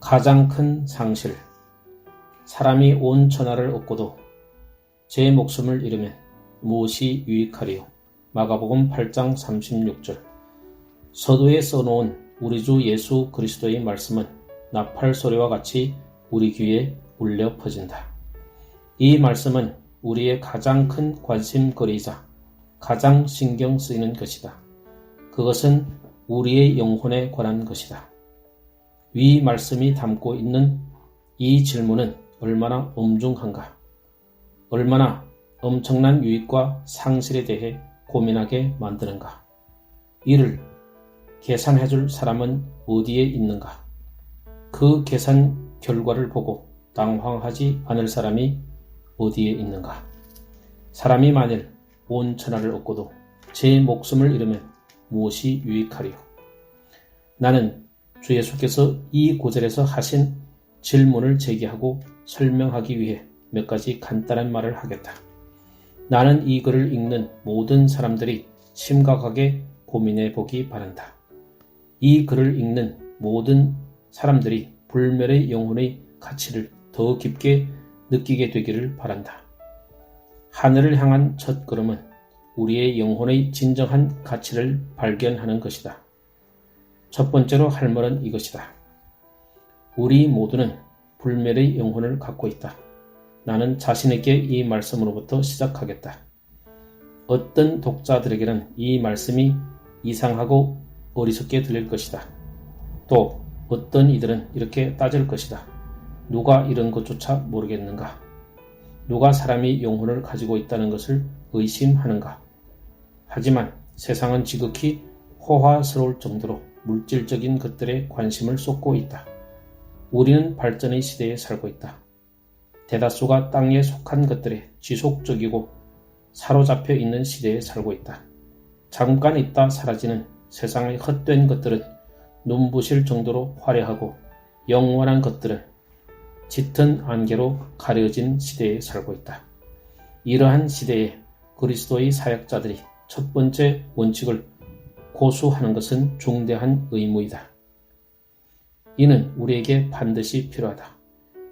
가장 큰 상실. 사람이 온 천하를 얻고도 제 목숨을 잃으면 무엇이 유익하리요. 마가복음 8장 36절. 서두에 써놓은 우리 주 예수 그리스도의 말씀은 나팔 소리와 같이 우리 귀에 울려 퍼진다. 이 말씀은 우리의 가장 큰 관심거리이자 가장 신경 쓰이는 것이다. 그것은 우리의 영혼에 관한 것이다. 위 말씀이 담고 있는 이 질문은 얼마나 엄중한가, 얼마나 엄청난 유익과 상실에 대해 고민하게 만드는가. 이를 계산해줄 사람은 어디에 있는가. 그 계산 결과를 보고 당황하지 않을 사람이 어디에 있는가. 사람이 만일 온 천하를 얻고도 제 목숨을 잃으면 무엇이 유익하리요. 나는 주 예수께서 이 구절에서 하신 질문을 제기하고 설명하기 위해 몇 가지 간단한 말을 하겠다. 나는 이 글을 읽는 모든 사람들이 심각하게 고민해 보기 바란다. 이 글을 읽는 모든 사람들이 불멸의 영혼의 가치를 더 깊게 느끼게 되기를 바란다. 하늘을 향한 첫 걸음은 우리의 영혼의 진정한 가치를 발견하는 것이다. 첫 번째로 할 말은 이것이다. 우리 모두는 불멸의 영혼을 갖고 있다. 나는 자신에게 이 말씀으로부터 시작하겠다. 어떤 독자들에게는 이 말씀이 이상하고 어리석게 들릴 것이다. 또 어떤 이들은 이렇게 따질 것이다. 누가 이런 것조차 모르겠는가? 누가 사람이 영혼을 가지고 있다는 것을 의심하는가? 하지만 세상은 지극히 호화스러울 정도로 물질적인 것들에 관심을 쏟고 있다. 우리는 발전의 시대에 살고 있다. 대다수가 땅에 속한 것들에 지속적이고 사로잡혀 있는 시대에 살고 있다. 잠깐 있다 사라지는 세상의 헛된 것들은 눈부실 정도로 화려하고 영원한 것들은 짙은 안개로 가려진 시대에 살고 있다. 이러한 시대에 그리스도의 사역자들이 첫 번째 원칙을 고수하는 것은 중대한 의무이다. 이는 우리에게 반드시 필요하다.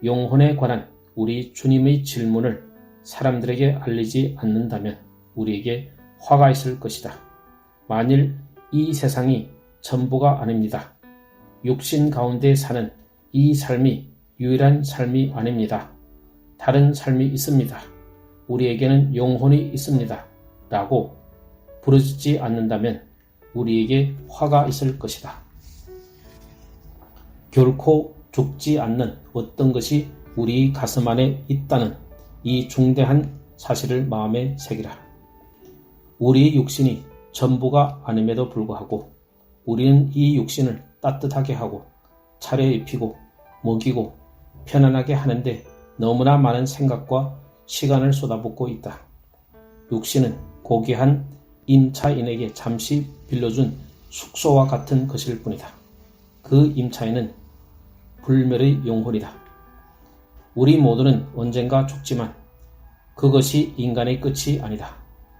영혼에 관한 우리 주님의 질문을 사람들에게 알리지 않는다면 우리에게 화가 있을 것이다. 만일 이 세상이 전부가 아닙니다. 육신 가운데 사는 이 삶이 유일한 삶이 아닙니다. 다른 삶이 있습니다. 우리에게는 영혼이 있습니다. 라고 부르짖지 않는다면 우리에게 화가 있을 것이다. 결코 죽지 않는 어떤 것이 우리 가슴 안에 있다는 이 중대한 사실을 마음에 새기라. 우리의 육신이 전부가 아님에도 불구하고 우리는 이 육신을 따뜻하게 하고 차려입히고 먹이고 편안하게 하는데 너무나 많은 생각과 시간을 쏟아붓고 있다. 육신은 고귀한 임차인에게 잠시 빌려준 숙소와 같은 것일 뿐이다. 그 임차인은 불멸의 영혼이다. 우리 모두는 언젠가 죽지만 그것이 인간의 끝이 아니다.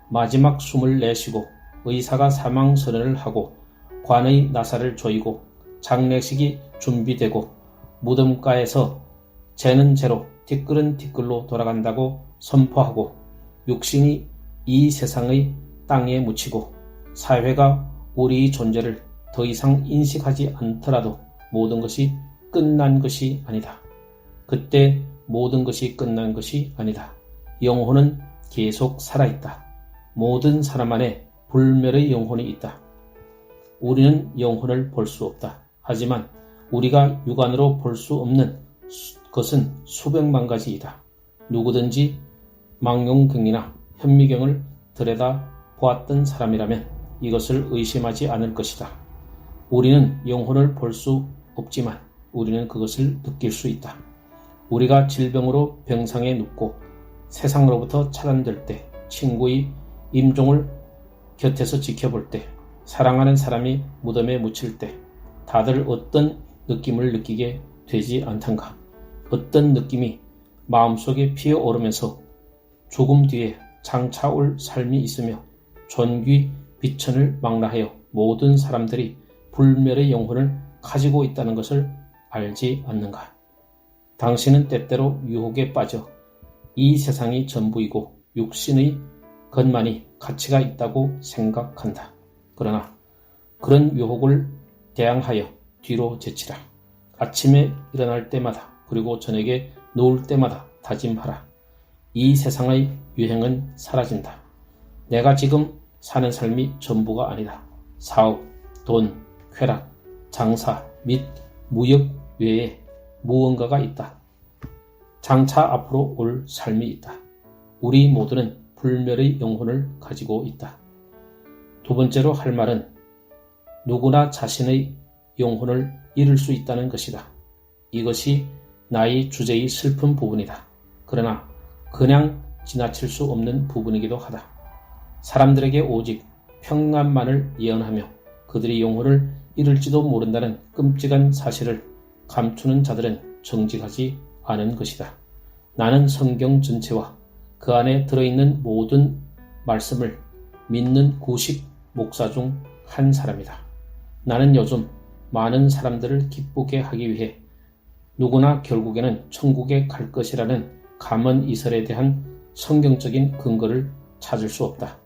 마지막 숨을 내쉬고 의사가 사망 선언을 하고 관의 나사를 조이고 장례식이 준비되고 무덤가에서 재는 재로 티끌은 티끌로 돌아간다고 선포하고 육신이 이 세상의 땅에 묻히고 사회가 우리의 존재를 더 이상 인식하지 않더라도 모든 것이 끝난 것이 아니다. 그때 모든 것이 끝난 것이 아니다. 영혼은 계속 살아있다. 모든 사람 안에 불멸의 영혼이 있다. 우리는 영혼을 볼 수 없다. 하지만 우리가 육안으로 볼 수 없는 것은 수백만 가지이다. 누구든지 망용경이나 현미경을 들여다 보았던 사람이라면 이것을 의심하지 않을 것이다. 우리는 영혼을 볼 수 없지만 우리는 그것을 느낄 수 있다. 우리가 질병으로 병상에 눕고 세상으로부터 차단될 때, 친구의 임종을 곁에서 지켜볼 때, 사랑하는 사람이 무덤에 묻힐 때 다들 어떤 느낌을 느끼게 되지 않던가? 어떤 느낌이 마음속에 피어오르면서 죽음 뒤에 장차 올 삶이 있으며 존귀 비천을 망라하여 모든 사람들이 불멸의 영혼을 가지고 있다는 것을 알지 않는가? 당신은 때때로 유혹에 빠져 이 세상이 전부이고 육신의 것만이 가치가 있다고 생각한다. 그러나 그런 유혹을 대항하여 뒤로 제치라. 아침에 일어날 때마다 그리고 저녁에 누울 때마다 다짐하라. 이 세상의 유행은 사라진다. 내가 지금 사는 삶이 전부가 아니다. 사업, 돈, 쾌락, 장사 및 무역 외에 무언가가 있다. 장차 앞으로 올 삶이 있다. 우리 모두는 불멸의 영혼을 가지고 있다. 두 번째로 할 말은 누구나 자신의 영혼을 잃을 수 있다는 것이다. 이것이 나의 주제의 슬픈 부분이다. 그러나 그냥 지나칠 수 없는 부분이기도 하다. 사람들에게 오직 평안만을 예언하며 그들의 영혼을 잃을지도 모른다는 끔찍한 사실을 감추는 자들은 정직하지 않은 것이다. 나는 성경 전체와 그 안에 들어있는 모든 말씀을 믿는 구식 목사 중 한 사람이다. 나는 요즘 많은 사람들을 기쁘게 하기 위해 누구나 결국에는 천국에 갈 것이라는 감언 이설에 대한 성경적인 근거를 찾을 수 없다.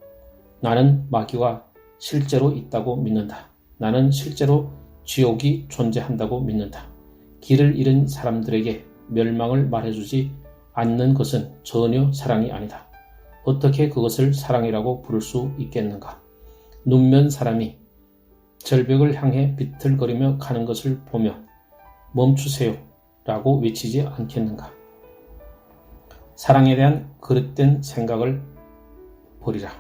나는 마귀가 실제로 있다고 믿는다. 나는 실제로 지옥이 존재한다고 믿는다. 길을 잃은 사람들에게 멸망을 말해주지 않는 것은 전혀 사랑이 아니다. 어떻게 그것을 사랑이라고 부를 수 있겠는가? 눈먼 사람이 절벽을 향해 비틀거리며 가는 것을 보며 멈추세요 라고 외치지 않겠는가? 사랑에 대한 그릇된 생각을 버리라.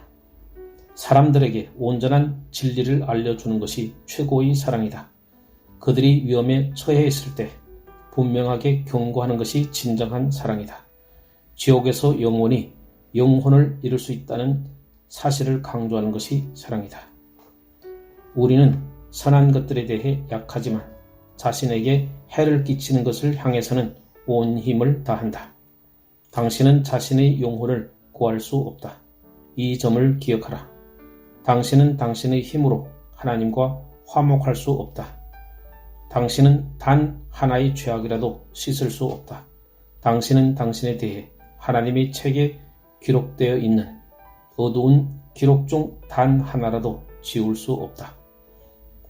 사람들에게 온전한 진리를 알려주는 것이 최고의 사랑이다. 그들이 위험에 처해 있을 때 분명하게 경고하는 것이 진정한 사랑이다. 지옥에서 영혼이 영혼을 잃을 수 있다는 사실을 강조하는 것이 사랑이다. 우리는 선한 것들에 대해 약하지만 자신에게 해를 끼치는 것을 향해서는 온 힘을 다한다. 당신은 자신의 영혼을 구할 수 없다. 이 점을 기억하라. 당신은 당신의 힘으로 하나님과 화목할 수 없다. 당신은 단 하나의 죄악이라도 씻을 수 없다. 당신은 당신에 대해 하나님의 책에 기록되어 있는 어두운 기록 중 단 하나라도 지울 수 없다.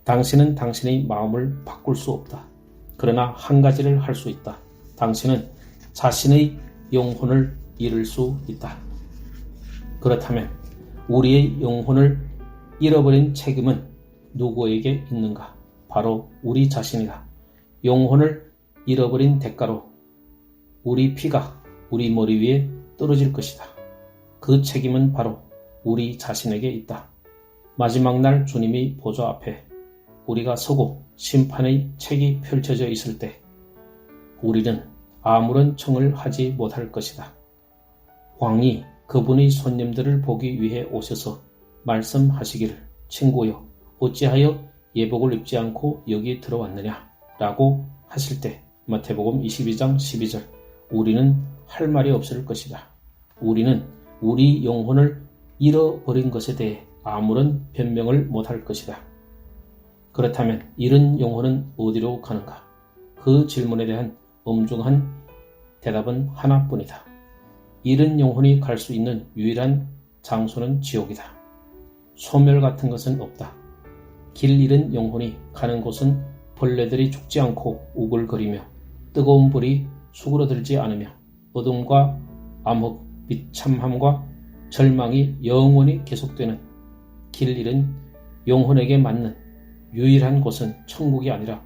당신은 당신의 마음을 바꿀 수 없다. 그러나 한 가지를 할 수 있다. 당신은 자신의 영혼을 잃을 수 있다. 그렇다면 우리의 영혼을 잃어버린 책임은 누구에게 있는가? 바로 우리 자신이다. 영혼을 잃어버린 대가로 우리 피가 우리 머리 위에 떨어질 것이다. 그 책임은 바로 우리 자신에게 있다. 마지막 날 주님의 보좌 앞에 우리가 서고 심판의 책이 펼쳐져 있을 때 우리는 아무런 청을 하지 못할 것이다. 왕이 그분의 손님들을 보기 위해 오셔서 말씀하시기를 친구여 어찌하여 예복을 입지 않고 여기 들어왔느냐 라고 하실 때 마태복음 22장 12절 우리는 할 말이 없을 것이다. 우리는 우리 영혼을 잃어버린 것에 대해 아무런 변명을 못할 것이다. 그렇다면 잃은 영혼은 어디로 가는가? 그 질문에 대한 엄중한 대답은 하나뿐이다. 잃은 영혼이 갈 수 있는 유일한 장소는 지옥이다. 소멸 같은 것은 없다. 길 잃은 영혼이 가는 곳은 벌레들이 죽지 않고 우글거리며 뜨거운 불이 수그러들지 않으며 어둠과 암흑, 비참함과 절망이 영원히 계속되는 길 잃은 영혼에게 맞는 유일한 곳은 천국이 아니라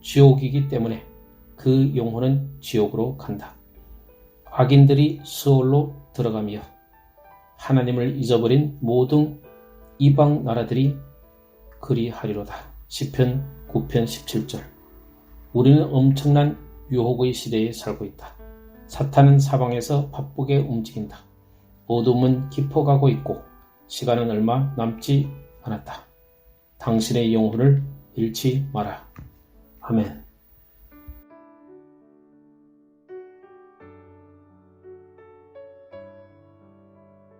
지옥이기 때문에 그 영혼은 지옥으로 간다. 악인들이 스올로 들어가며 하나님을 잊어버린 모든 이방 나라들이 그리하리로다. 시편 9편 17절. 우리는 엄청난 유혹의 시대에 살고 있다. 사탄은 사방에서 바쁘게 움직인다. 어둠은 깊어가고 있고 시간은 얼마 남지 않았다. 당신의 영혼을 잃지 마라. 아멘.